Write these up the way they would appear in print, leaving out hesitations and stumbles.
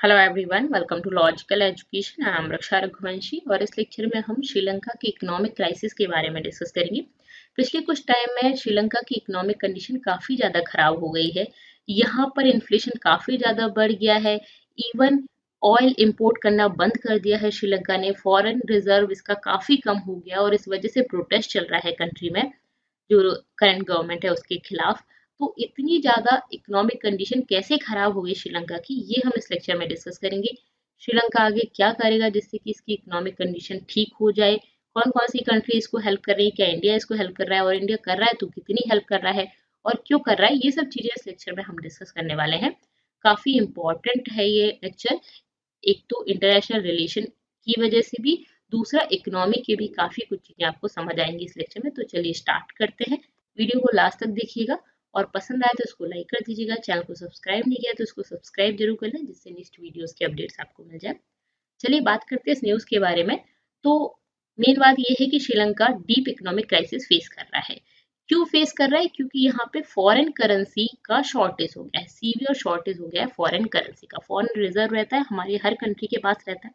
Hello everyone, welcome to logical education. I am Raksha Raghuvanshi और इस lecture में हम श्रीलंका की इकोनॉमिक क्राइसिस के बारे में डिस्कस करेंगे। पिछले कुछ टाइम में श्रीलंका की इकोनॉमिक कंडीशन काफ़ी ज़्यादा खराब हो गई है। यहाँ पर इन्फ्लेशन काफ़ी ज़्यादा बढ़ गया है। इवन ऑयल इंपोर्ट करना बंद कर दिया है श्रीलंका ने। फॉरेन रिजर्व इसका काफ़ी कम हो गया और इस वजह से प्रोटेस्ट चल रहा है कंट्री में, जो करंट गवर्नमेंट है उसके खिलाफ। तो इतनी ज़्यादा इकोनॉमिक कंडीशन कैसे खराब हो गई श्रीलंका की, ये हम इस लेक्चर में डिस्कस करेंगे। श्रीलंका आगे क्या करेगा जिससे कि इसकी इकोनॉमिक कंडीशन ठीक हो जाए, कौन कौन सी कंट्री इसको हेल्प कर रही है, क्या इंडिया इसको हेल्प कर रहा है और इंडिया कर रहा है तो कितनी हेल्प कर रहा है और क्यों कर रहा है, ये सब चीज़ें इस लेक्चर में हम डिस्कस करने वाले हैं। काफ़ी इंपॉर्टेंट है ये लेक्चर, एक तो इंटरनेशनल रिलेशन की वजह से भी, दूसरा इकोनॉमी के भी काफ़ी कुछ चीज़ें आपको समझ आएंगी इस लेक्चर में। तो चलिए स्टार्ट करते हैं। वीडियो को लास्ट तक देखिएगा और पसंद आए तो इसको लाइक कर दीजिएगा। चैनल को सब्सक्राइब नहीं किया तो इसको सब्सक्राइब जरूर कर लें, जिससे नेक्स्ट वीडियोस के अपडेट्स आपको मिल जाए। चलिए बात करते हैं इस न्यूज़ के बारे में। तो मेन बात यह है कि Sri Lanka deep economic crisis face कर रहा है। क्यों फेस कर रहा है? क्योंकि यहाँ पे फॉरेन करेंसी का शॉर्टेज हो गया है, सीवियर शॉर्टेज हो गया है फॉरेन करेंसी का। फॉरेन रिजर्व रहता है, हमारे हर कंट्री के पास रहता है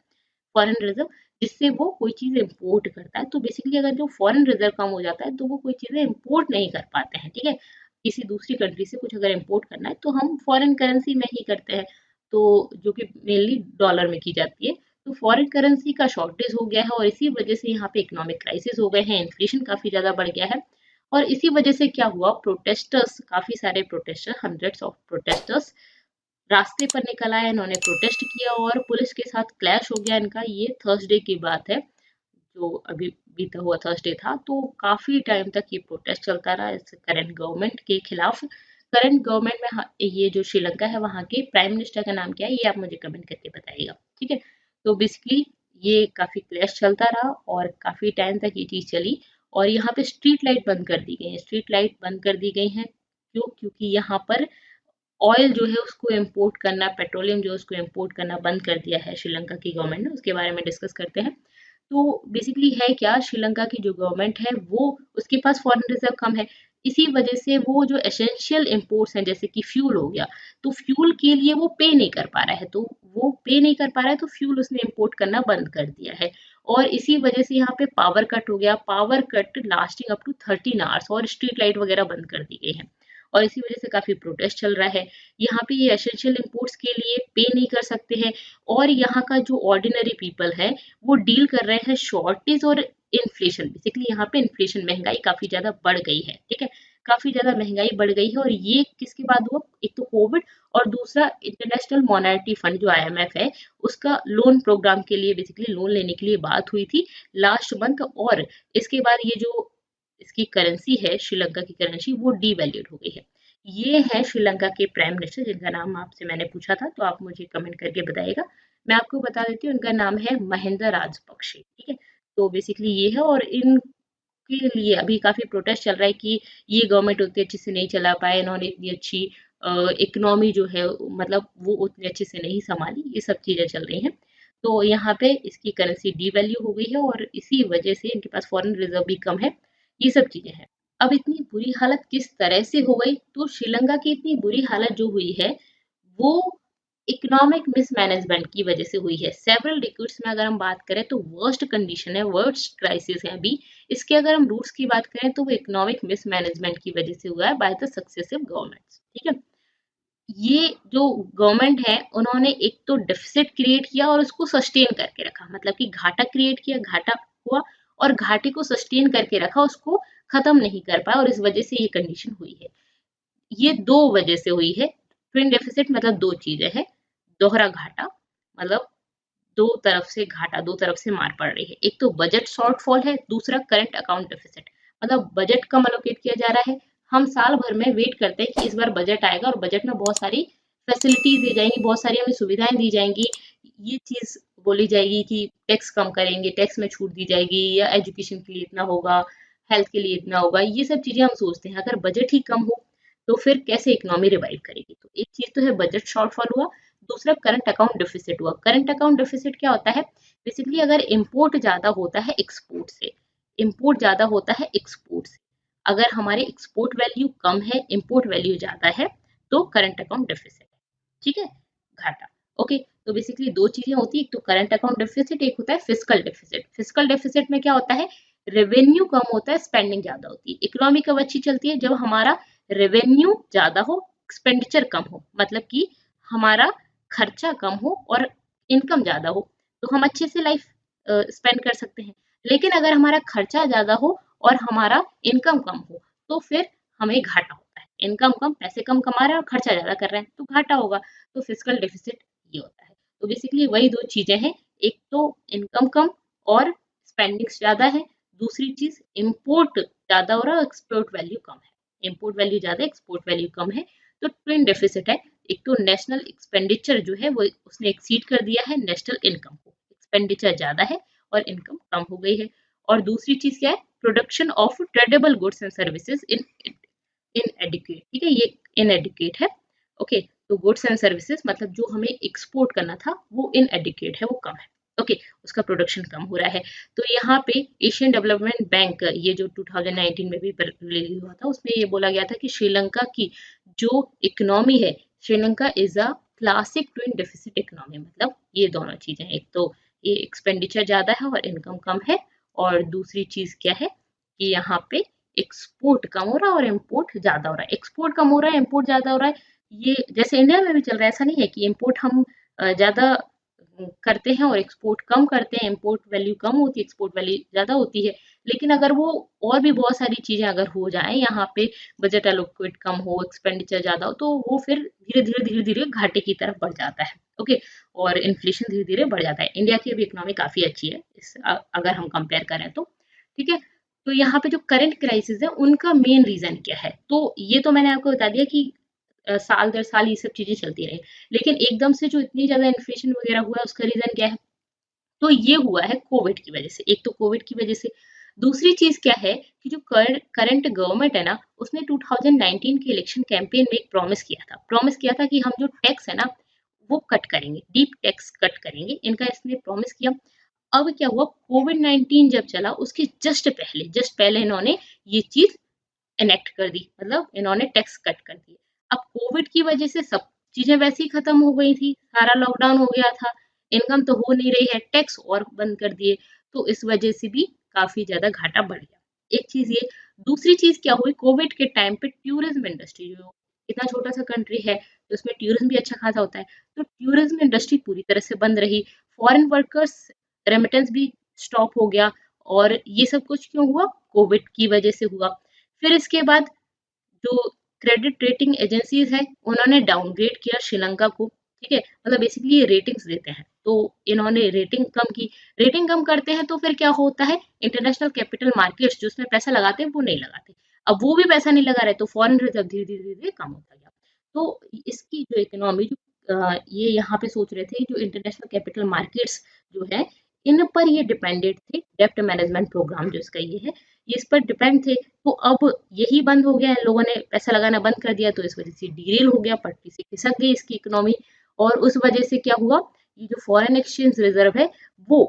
फॉरेन रिजर्व, जिससे वो कोई चीज़ इम्पोर्ट करता है। तो बेसिकली अगर जो फॉरेन रिजर्व कम हो जाता है तो वो कोई चीज़ें इम्पोर्ट नहीं कर पाते हैं, ठीक है। किसी दूसरी कंट्री से कुछ अगर इम्पोर्ट करना है तो हम फॉरेन करेंसी में ही करते हैं, तो जो कि मेनली डॉलर में की जाती है। तो फॉरेन करेंसी का शॉर्टेज हो गया है और इसी वजह से यहाँ पे इकोनॉमिक क्राइसिस हो गए हैं, इन्फ्लेशन काफ़ी ज़्यादा बढ़ गया है। और इसी वजह से क्या हुआ, प्रोटेस्टर्स, काफ़ी सारे प्रोटेस्टर, हंड्रेड्स ऑफ प्रोटेस्टर्स रास्ते पर निकल आए, इन्होंने प्रोटेस्ट किया और पुलिस के साथ क्लैश हो गया इनका। ये थर्सडे की बात है, जो अभी बीता हुआ थर्सडे था। तो काफी टाइम तक ये प्रोटेस्ट चलता रहा इस करंट गवर्नमेंट के खिलाफ। करंट गवर्नमेंट में ये जो श्रीलंका है वहाँ के प्राइम मिनिस्टर का नाम क्या है, ये आप मुझे कमेंट करके बताइएगा, ठीक है। तो बेसिकली ये काफी क्लैश चलता रहा और काफी टाइम तक ये चीज चली। और यहाँ पे स्ट्रीट लाइट बंद कर दी गई है, स्ट्रीट लाइट बंद कर दी गई हैं। क्यों? क्योंकि यहाँ पर ऑयल जो है उसको इंपोर्ट करना, पेट्रोलियम जो है उसको इंपोर्ट करना बंद कर दिया है श्रीलंका की गवर्नमेंट ने। उसके बारे में डिस्कस करते हैं। तो बेसिकली है क्या, श्रीलंका की जो गवर्नमेंट है वो, उसके पास फॉरेन रिजर्व कम है। इसी वजह से वो जो एसेंशियल इंपोर्ट्स हैं जैसे कि फ्यूल हो गया, तो फ्यूल के लिए वो पे नहीं कर पा रहा है। तो वो पे नहीं कर पा रहा है तो फ्यूल उसने इंपोर्ट करना बंद कर दिया है। और इसी वजह से यहाँ पे पावर कट हो गया, power cut lasting up to 13 hours, और स्ट्रीट लाइट वगैरह बंद कर दी गई है। और इसी वजह से काफी प्रोटेस्ट चल रहा है। यहाँ पे ये एसेंशियल इंपोर्ट्स के लिए पे नहीं कर सकते हैं और यहाँ का जो ऑर्डिनरी पीपल है वो डील कर रहे हैं शॉर्टेज और इन्फ्लेशन। बेसिकली यहाँ पे इन्फ्लेशन, महंगाई काफी ज्यादा बढ़ गई है, ठीक है। काफी ज्यादा महंगाई बढ़ गई है और ये किसके बाद हुआ? एक तो कोविड और दूसरा इंटरनेशनल मॉनेटरी फंड जो आईएमएफ है उसका लोन प्रोग्राम के लिए, बेसिकली लोन लेने के लिए बात हुई थी लास्ट मंथ। और इसके बाद ये जो इसकी करेंसी है, श्रीलंका की करेंसी, वो डीवैल्यूड हो गई है। ये है श्रीलंका के प्राइम मिनिस्टर, जिनका नाम आपसे मैंने पूछा था, तो आप मुझे कमेंट करके बताइएगा। मैं आपको बता देती हूँ, इनका नाम है महिंदा राजपक्षे, ठीक है। तो बेसिकली ये है और इनके लिए अभी काफी प्रोटेस्ट चल रहा है कि ये गवर्नमेंट उतनी अच्छे से नहीं चला पाए, इन्होंने इतनी अच्छी इकोनॉमी जो है मतलब वो उतनी अच्छे से नहीं संभाली, ये सब चीजें चल रही हैं। तो यहाँ पे इसकी करेंसी डीवैल्यू हो गई है और इसी वजह से इनके पास फॉरेन रिजर्व भी कम है, ये सब चीजें हैं। अब इतनी बुरी हालत किस तरह से हो गई? तो श्रीलंका की इतनी बुरी हालत जो हुई है वो इकोनॉमिक मिसमैनेजमेंट की वजह से हुई है। सेवरल डिकेड्स में अगर हम बात करें तो वर्स्ट कंडीशन है, वर्स्ट क्राइसिस है अभी। इसके अगर हम रूट्स की बात करें तो वो इकोनॉमिक मिसमैनेजमेंट की वजह से हुआ है बाय द सक्सेसिव गवर्नमेंट्स, ठीक है। ये जो गवर्नमेंट है उन्होंने एक तो डेफिसिट क्रिएट किया और उसको सस्टेन करके रखा, मतलब कि घाटा क्रिएट किया, घाटा हुआ और घाटे को सस्टेन करके रखा, उसको खत्म नहीं कर पाया और इस वजह से ये कंडीशन हुई है। ये दो वजह से हुई है। ट्विन डेफिसिट मतलब दो चीजें हैं, दोहरा घाटा, मतलब दो तरफ से घाटा, दो तरफ से मार पड़ रही है। एक तो बजट शॉर्टफॉल है, दूसरा करंट अकाउंट डेफिसिट, मतलब बजट कम अलोकेट किया जा रहा है। हम साल भर में वेट करते हैं कि इस बार बजट आएगा और बजट में बहुत सारी फैसिलिटीज दी जाएंगी, बहुत सारी हमें सुविधाएं दी जाएंगी। ये चीज बोली जाएगी कि टैक्स कम करेंगे, टैक्स में छूट दी जाएगी, या एजुकेशन के लिए इतना होगा, हेल्थ के लिए इतना होगा। ये सब चीजें हम सोचते हैं। अगर बजट ही कम हो तो फिर कैसे इकोनॉमी रिवाइव करेगी? तो एक चीज तो है बजट शॉर्टफॉल हुआ, दूसरा करंट अकाउंट डेफिसिट हुआ। करंट अकाउंट डेफिसिट क्या होता है? बेसिकली अगर इंपोर्ट ज्यादा होता है एक्सपोर्ट से, इंपोर्ट ज्यादा होता है एक्सपोर्ट से, अगर हमारे एक्सपोर्ट वैल्यू कम है, इंपोर्ट वैल्यू ज्यादा है, तो करंट अकाउंट डेफिसिट है, ठीक है, घाटा। ओके, तो बेसिकली दो चीजें होती है, एक तो करंट अकाउंट डेफिसिट, एक होता है फिस्कल डेफिसिट। फिस्कल डेफिसिट में क्या होता है, रेवेन्यू कम होता है, स्पेंडिंग ज्यादा होती है। इकोनॉमी कब अच्छी चलती है, जब हमारा रेवेन्यू ज्यादा हो, एक्सपेंडिचर कम हो, मतलब कि हमारा खर्चा कम हो और इनकम ज्यादा हो, तो हम अच्छे से लाइफ स्पेंड कर सकते हैं। लेकिन अगर हमारा खर्चा ज्यादा हो और हमारा इनकम कम हो, तो फिर हमें घाटा होता है। इनकम कम, पैसे कम कमा रहे हैं और खर्चा ज्यादा कर रहे हैं, तो घाटा होगा। तो फिस्कल डेफिसिट ये होता है। तो बेसिकली वही दो चीजें हैं, एक तो इनकम कम और स्पेंडिंग्स ज्यादा है, दूसरी चीज इम्पोर्ट ज्यादा हो रहा है, एक्सपोर्ट वैल्यू कम है। इम्पोर्ट वैल्यू ज्यादा है, एक्सपोर्ट वैल्यू कम है, तो ट्विन डेफिसिट है। एक तो नेशनल एक्सपेंडिचर जो है वो उसने एक्सीड कर दिया है नेशनल इनकम को, एक्सपेंडिचर ज्यादा है और इनकम कम हो गई है। और दूसरी चीज क्या है, production of tradable goods and services इनएडिक्वेट, ठीक है, ये इनएडिक्वेट है। ओके, तो गुड्स एंड सर्विसेज मतलब जो हमें एक्सपोर्ट करना था वो इनएडिक्वेट है, वो कम है। ओके, उसका प्रोडक्शन कम हो रहा है। तो यहाँ पे एशियन डेवलपमेंट बैंक, ये जो 2019 में भी रिलीज हुआ था, उसमें ये बोला गया था कि श्रीलंका की जो इकोनॉमी है, Sri Lanka is a classic twin deficit economy. मतलब ये दोनों चीजें, एक तो ये एक्सपेंडिचर ज्यादा है और इनकम कम है, और दूसरी चीज क्या है कि यहाँ पे एक्सपोर्ट कम हो रहा है और इम्पोर्ट ज्यादा हो रहा है। एक्सपोर्ट कम हो रहा है, इम्पोर्ट ज्यादा हो रहा है, ये जैसे इंडिया में भी चल रहा है। ऐसा नहीं है कि इम्पोर्ट हम ज्यादा करते हैं और एक्सपोर्ट कम करते हैं, इम्पोर्ट वैल्यू कम होती है, एक्सपोर्ट वैल्यू ज्यादा होती है। लेकिन अगर वो और भी बहुत सारी चीजें अगर हो जाए, यहाँ पे बजट एलोकेट कम हो, एक्सपेंडिचर ज्यादा हो, तो वो फिर धीरे धीरे धीरे धीरे घाटे की तरफ बढ़ जाता है। ओके, और इन्फ्लेशन धीरे धीरे बढ़ जाता है। इंडिया की अभी इकोनॉमी काफी अच्छी है अगर हम कंपेयर करें तो, ठीक है। तो यहाँ पे जो करंट क्राइसिस है उनका मेन रीजन क्या है, तो ये तो मैंने आपको बता दिया कि साल दर साल ये सब चीजें चलती रही। लेकिन एकदम से जो इतनी ज्यादा इन्फ्लेशन वगैरह हुआ है, उसका रीजन क्या है, तो ये हुआ है कोविड की वजह से। एक तो कोविड की वजह से, दूसरी चीज क्या है कि जो करंट गवर्नमेंट है ना, उसने 2019 के इलेक्शन कैंपेन में एक प्रॉमिस किया था कि हम जो टैक्स है ना वो कट करेंगे, डीप टैक्स कट करेंगे, इनका इसने प्रॉमिस किया। अब क्या हुआ, कोविड 19 जब चला उसके जस्ट पहले इन्होंने ये चीज इनेक्ट कर दी, मतलब इन्होंने टैक्स कट कर दिए। अब कोविड की वजह से सब चीजें वैसे ही खत्म हो गई थी, सारा लॉकडाउन हो गया था, इनकम तो हो नहीं रही है, टैक्स और बंद कर दिए, तो इस वजह से भी काफी ज्यादा घाटा बढ़ गया। एक चीज ये, दूसरी चीज क्या हुई, कोविड के टाइम पे टूरिज्म इंडस्ट्री, जो इतना छोटा सा कंट्री है तो उसमें टूरिज्म भी अच्छा खासा होता है, तो टूरिज्म इंडस्ट्री पूरी तरह से बंद रही, फॉरेन वर्कर्स रेमिटेंस भी स्टॉप हो गया। और ये सब कुछ क्यों हुआ, कोविड की वजह से हुआ। फिर इसके बाद जो क्रेडिट रेटिंग एजेंसीज है उन्होंने डाउनग्रेड किया श्रीलंका को, ठीक है, मतलब बेसिकली ये रेटिंग्स देते हैं, तो इन्होंने रेटिंग कम की। रेटिंग कम करते हैं तो फिर क्या होता है, इंटरनेशनल कैपिटल मार्केट्स जो उसमें पैसा लगाते हैं वो नहीं लगाते। अब वो भी पैसा नहीं लगा रहे तो फॉरेन रिजर्व धीरे धीरे धीरे कम होता गया। तो इसकी जो इकोनॉमी जो ये यहाँ पे सोच रहे थे, जो इंटरनेशनल कैपिटल मार्केट्स जो है इन पर ये डिपेंडेंट थे, डेप्ट मैनेजमेंट प्रोग्राम जो इसका ये है, ये इस पर डिपेंड थे। तो अब यही बंद हो गया, लोगों ने पैसा लगाना बंद कर दिया, तो इस वजह से डीरेल हो गया, पटरी से खिसक गई इसकी इकोनॉमी। और उस वजह से क्या हुआ, ये जो फॉरेन एक्सचेंज रिजर्व है वो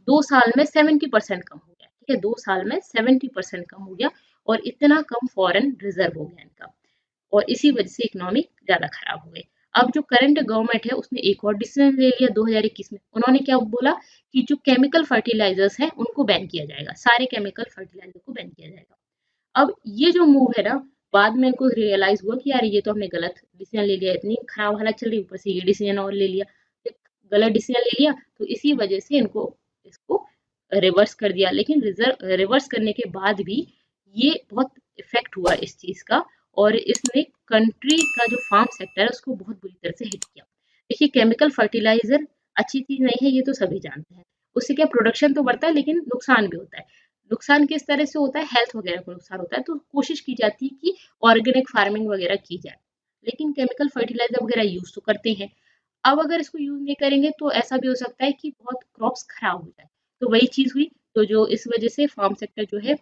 2 साल में 70% कम हो गया, ठीक है, 2 साल में 70% कम हो गया, और इतना कम फॉरेन रिजर्व हो गया इनका, और इसी वजह से इकोनॉमी ज्यादा खराब हो गई। अब जो करंट गवर्नमेंट है उसने एक और डिसीजन ले लिया 2021 में। उन्होंने क्या बोला कि जो केमिकल फर्टिलाइजर्स हैं उनको बैन किया जाएगा, सारे केमिकल फर्टिलाइजर को बैन किया जाएगा। अब ये जो मूव है ना, बाद में इनको रियलाइज हुआ कि यार ये तो हमने गलत डिसीजन ले लिया, इतनी खराब हालत चल रही, ऊपर से ये डिसीजन और ले लिया, एक गलत डिसीजन ले लिया, तो इसी वजह से इनको इसको रिवर्स कर दिया। लेकिन रिवर्स करने के बाद भी ये बहुत इफेक्ट हुआ इस चीज का, और इसने कंट्री का जो फार्म सेक्टर है उसको बहुत बुरी तरह से हिट किया। देखिए, केमिकल फर्टिलाइजर अच्छी चीज नहीं है, ये तो सभी जानते हैं। उससे क्या प्रोडक्शन तो बढ़ता है लेकिन नुकसान भी होता है। नुकसान किस तरह से होता है, हेल्थ वगैरह को नुकसान होता है, तो कोशिश की जाती है कि ऑर्गेनिक फार्मिंग वगैरह की जाए, लेकिन केमिकल फर्टिलाइजर वगैरह यूज तो करते हैं। अब अगर इसको यूज नहीं करेंगे तो ऐसा भी हो सकता है कि बहुत क्रॉप्स खराब हो जाए, तो वही चीज हुई। तो जो इस वजह से फार्म सेक्टर जो है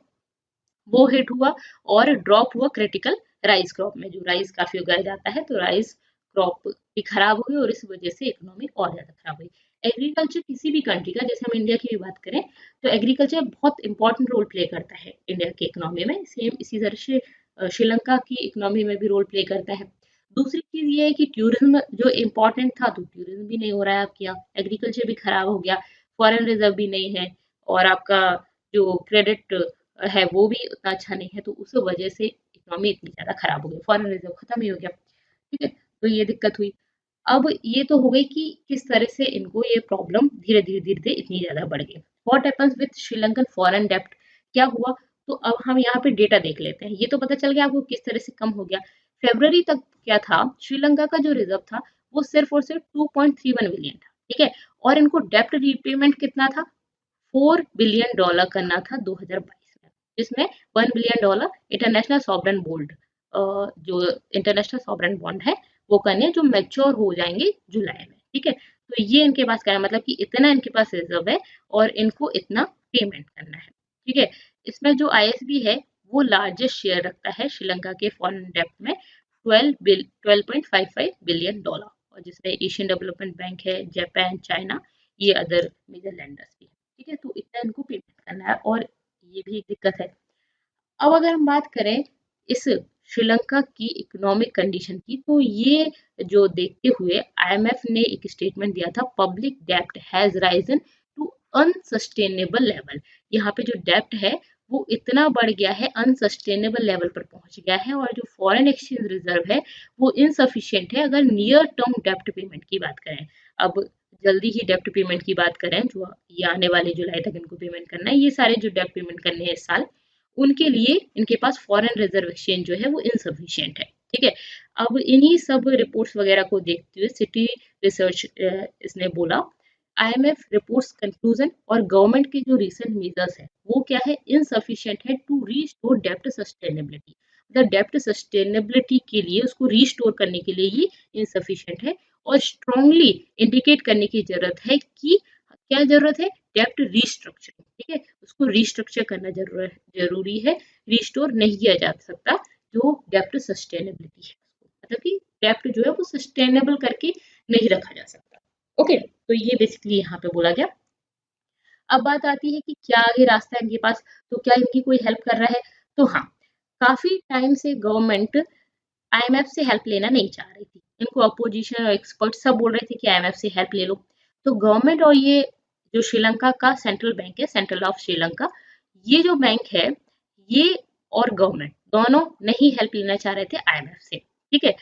वो हिट हुआ, और ड्रॉप हुआ क्रिटिकल राइस क्रॉप में, जो राइस काफी उगाया जाता है, तो राइस क्रॉप भी खराब हुई, और इस वजह से इकोनॉमी और ज्यादा खराब हुई। एग्रीकल्चर किसी भी कंट्री का, जैसे हम इंडिया की भी बात करें तो एग्रीकल्चर बहुत इंपॉर्टेंट रोल प्ले करता है इंडिया की इकोनॉमी में, सेम इसी तरह से श्रीलंका की इकोनॉमी में भी रोल प्ले करता है। दूसरी चीज ये है कि टूरिज्म जो इम्पोर्टेंट था तो टूरिज्म भी नहीं हो रहा है आपके यहाँ, एग्रीकल्चर भी खराब हो गया, फॉरेन रिजर्व भी नहीं है, और आपका जो क्रेडिट है वो भी उतना अच्छा नहीं है, तो उस वजह से इकोनॉमी इतनी ज्यादा खराब हो गई, फॉरेन रिजर्व खत्म ही हो गया। ठीक है, तो ये दिक्कत हुई। अब ये तो हो गई कि किस तरह से इनको ये प्रॉब्लम धीरे धीरे धीरे धीरे इतनी ज्यादा बढ़ गई। What happens with Sri Lankan foreign डेब्ट, क्या हुआ? तो अब हम यहाँ पे डेटा देख लेते हैं, ये तो पता चल गया आपको किस तरह से कम हो गया। फरवरी तक क्या था, श्रीलंका का जो रिजर्व था वो सिर्फ और सिर्फ 2.31 बिलियन था। ठीक है, और इनको डेप्ट रीपेमेंट कितना था, $4 बिलियन करना था 2022 में, जिसमें $1 बिलियन इंटरनेशनल सॉवरेन बोल्ड, जो इंटरनेशनल सॉवरेन बॉन्ड है वो करने, जो मैच्योर हो जाएंगे जुलाई में। ठीक है, तो ये इनके पास क्या है, मतलब कि इतना इनके पास रिजर्व है और इनको इतना पेमेंट करना है। ठीक है, इसमें जो आईएसबी है वो लार्जेस्ट शेयर रखता है श्रीलंका के फॉरेन डेब्ट में, 12.55 बिलियन डॉलर, और जिसमें एशियन डेवलपमेंट बैंक है, जापान, चाइना, ये अदर मेजर लैंडर्स भी है। ठीक है, तो इतना इनको पेमेंट करना है, और ये भी एक दिक्कत है। अब अगर हम बात करें इस श्रीलंका की इकोनॉमिक कंडीशन की, तो ये जो देखते हुए आईएमएफ ने एक स्टेटमेंट दिया था, पब्लिक डेब्ट has risen to unsustainable level. यहाँ पे जो डेब्ट है वो इतना बढ़ गया है, अनसस्टेनेबल लेवल पर पहुंच गया है, और जो फॉरेन एक्सचेंज रिजर्व है वो इनसफिशियंट है अगर नियर टर्म डेब्ट पेमेंट की बात करें। अब जल्दी ही डेब्ट पेमेंट की बात करें, जो ये आने वाले जुलाई तक इनको पेमेंट करना है, ये सारे जो डेब्ट पेमेंट करने हैं इस साल, उनके लिए इनके पास फॉरेन रिजर्व एक्सचेंज जो है वो इनसफिशियंट है। ठीक है, अब इन्हीं सब रिपोर्ट्स वगैरह को देखते हुए सिटी रिसर्च इसने बोला, आईएमएफ रिपोर्ट्स कंक्लूजन और गवर्नमेंट के जो रिसेंट मेजर्स है वो क्या है, इनसफिशिएंट है टू रीस्टोर डेब्ट सस्टेनेबिलिटी। मतलब डेब्ट सस्टेनेबिलिटी के लिए, उसको रीस्टोर करने के लिए ये इनसफिशिएंट है, और स्ट्रांगली इंडिकेट करने की जरूरत है कि क्या जरूरत है, डेब्ट रीस्ट्रक्चर। ठीक है, उसको रीस्ट्रक्चर करना जरूरी है, रिस्टोर नहीं किया जा सकता जो डेब्ट सस्टेनेबिलिटी है, मतलब कि डेब्ट जो है वो सस्टेनेबल करके नहीं रखा जा सकता। ओके, तो ये बेसिकली यहाँ पे बोला गया। अब बात आती है कि क्या आगे रास्ता है इनके पास, तो क्या इनकी कोई हेल्प कर रहा है? तो हाँ, काफी टाइम से गवर्नमेंट आईएमएफ से हेल्प लेना नहीं चाह रही थी, इनको अपोजिशन और एक्सपर्ट सब बोल रहे थे कि आईएमएफ से हेल्प ले लो। तो गवर्नमेंट और ये जो श्रीलंका का सेंट्रल बैंक है, सेंट्रल ऑफ श्रीलंका, ये जो बैंक है, ये और गवर्नमेंट दोनों नहीं हेल्प लेना चाह रहे थे आईएमएफ से। ठीक है,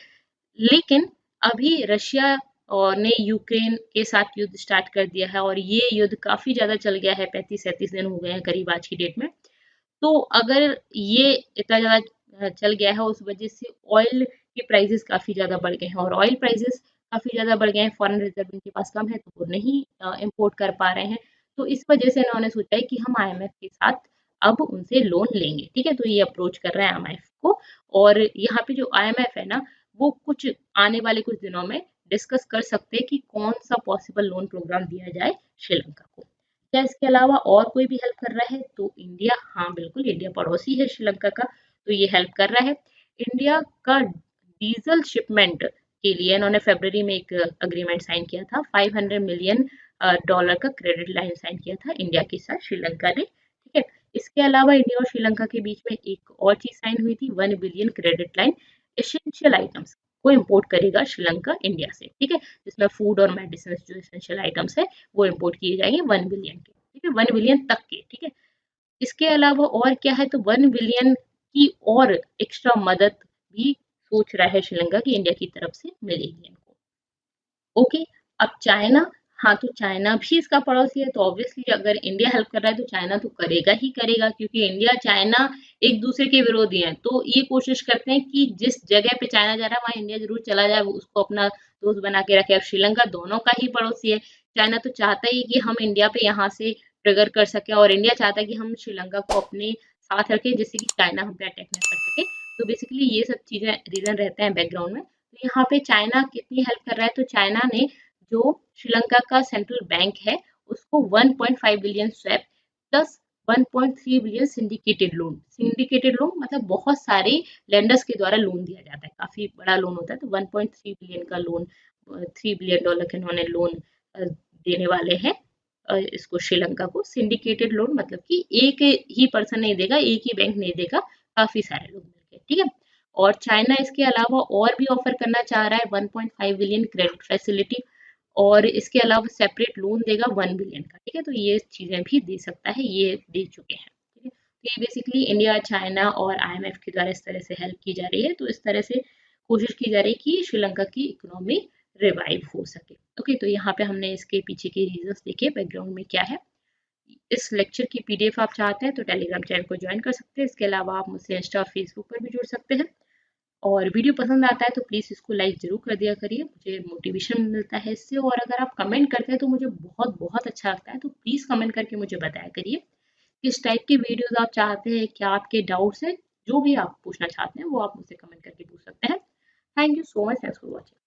लेकिन अभी रशिया और ने यूक्रेन के साथ युद्ध स्टार्ट कर दिया है, और ये युद्ध काफी ज्यादा चल गया है, 35-37 दिन हो गए हैं करीब आज की डेट में। तो अगर ये इतना ज्यादा चल गया है, उस वजह से ऑयल के प्राइसेस काफी ज्यादा बढ़ गए हैं, और ऑयल प्राइसेस काफी ज्यादा बढ़ गए हैं, फॉरेन रिजर्व इनके पास कम है तो वो नहीं इंपोर्ट कर पा रहे हैं। तो इस वजह से इन्होंने सोचा है कि हम आईएमएफ के साथ अब उनसे लोन लेंगे। ठीक है, तो ये अप्रोच कर रहे हैं आईएमएफ को, और यहाँ पे जो आईएमएफ है ना, वो कुछ आने वाले कुछ दिनों में डिस्कस कर सकते हैं कि कौन सा पॉसिबल लोन प्रोग्राम दिया जाए श्रीलंका को। क्या इसके अलावा और कोई भी हेल्प कर रहा है? तो इंडिया, हाँ बिल्कुल, इंडिया पड़ोसी है श्रीलंका का, तो ये हेल्प कर रहा है। इंडिया का डीजल शिपमेंट के लिए इन्होंने फरवरी में एक अग्रीमेंट साइन किया था, $500 मिलियन का क्रेडिट लाइन साइन किया था इंडिया के साथ श्रीलंका ने। ठीक है, इसके अलावा इंडिया और श्रीलंका के बीच में एक और चीज साइन हुई थी, 1 billion credit line, essential items को इम्पोर्ट करेगा श्रीलंका इंडिया से। ठीक है, जिसमें फूड और मेडिसिन जो एसेंशियल आइटम्स है वो इम्पोर्ट किए जाएंगे 1 बिलियन के। ठीक है, 1 बिलियन तक के। ठीक है, इसके अलावा और क्या है, तो 1 बिलियन की और एक्स्ट्रा मदद भी सोच रहा है श्रीलंका की इंडिया की तरफ से मिलेगी इनको। ओके, अब चाइना, हाँ तो चाइना भी इसका पड़ोसी है, तो ऑब्वियसली अगर इंडिया हेल्प कर रहा है तो चाइना तो करेगा ही करेगा, क्योंकि इंडिया चाइना एक दूसरे के विरोधी हैं, तो ये कोशिश करते हैं कि जिस जगह पे चाइना जा रहा है वहां इंडिया जरूर चला जाए, वो उसको अपना दोस्त बना के रखे। अब श्रीलंका दोनों का ही पड़ोसी है, चाइना तो चाहता ही कि हम इंडिया पे यहाँ से ट्रिगर कर सके, और इंडिया चाहता है कि हम श्रीलंका को अपने साथ रखें, जिससे कि चाइना हम पे अटैक न कर सके। तो बेसिकली ये सब चीजें रीजन रहते हैं बैकग्राउंड में। तो यहाँ पे चाइना कितनी हेल्प कर रहा है, तो चाइना ने जो श्रीलंका का सेंट्रल बैंक है उसको 1.5 billion swap plus 1.3 billion syndicated loan मतलब बहुत सारे लेंडर्स के द्वारा लोन दिया जाता है, काफी बड़ा लोन होता है, तो 1.3 बिलियन का लोन, $3 बिलियन के उन्होंने लोन देने वाले हैं इसको श्रीलंका को। सिंडिकेटेड लोन मतलब कि एक ही पर्सन नहीं देगा, एक ही बैंक नहीं देगा, काफी सारे लोग मिलकर। ठीक है, और चाइना इसके अलावा और भी ऑफर करना चाह रहा है 1.5 बिलियन क्रेडिट फैसिलिटी, और इसके अलावा सेपरेट लोन देगा 1 बिलियन का। ठीक है, तो ये चीज़ें भी दे सकता है, ये दे चुके हैं। ठीक है, तो ये बेसिकली इंडिया, चाइना और IMF के द्वारा इस तरह से हेल्प की जा रही है। तो इस तरह से कोशिश की जा रही है कि श्रीलंका की इकोनॉमी रिवाइव हो सके। ओके, तो यहाँ पे हमने इसके पीछे के रीजंस देखे, बैकग्राउंड में क्या है। इस लेक्चर की PDF आप चाहते हैं तो टेलीग्राम चैनल को ज्वाइन कर सकते हैं। इसके अलावा आप मुझसे इंस्टा और फेसबुक पर भी जुड़ सकते हैं। और वीडियो पसंद आता है तो प्लीज़ इसको लाइक ज़रूर कर दिया करिए, मुझे मोटिवेशन मिलता है इससे। और अगर आप कमेंट करते हैं तो मुझे बहुत बहुत अच्छा लगता है, तो प्लीज़ कमेंट करके मुझे बताया करिए किस टाइप की वीडियोस आप चाहते हैं, क्या आपके डाउट्स हैं, जो भी आप पूछना चाहते हैं वो आप मुझसे कमेंट करके पूछ सकते हैं। Thank you so much, thanks for watching.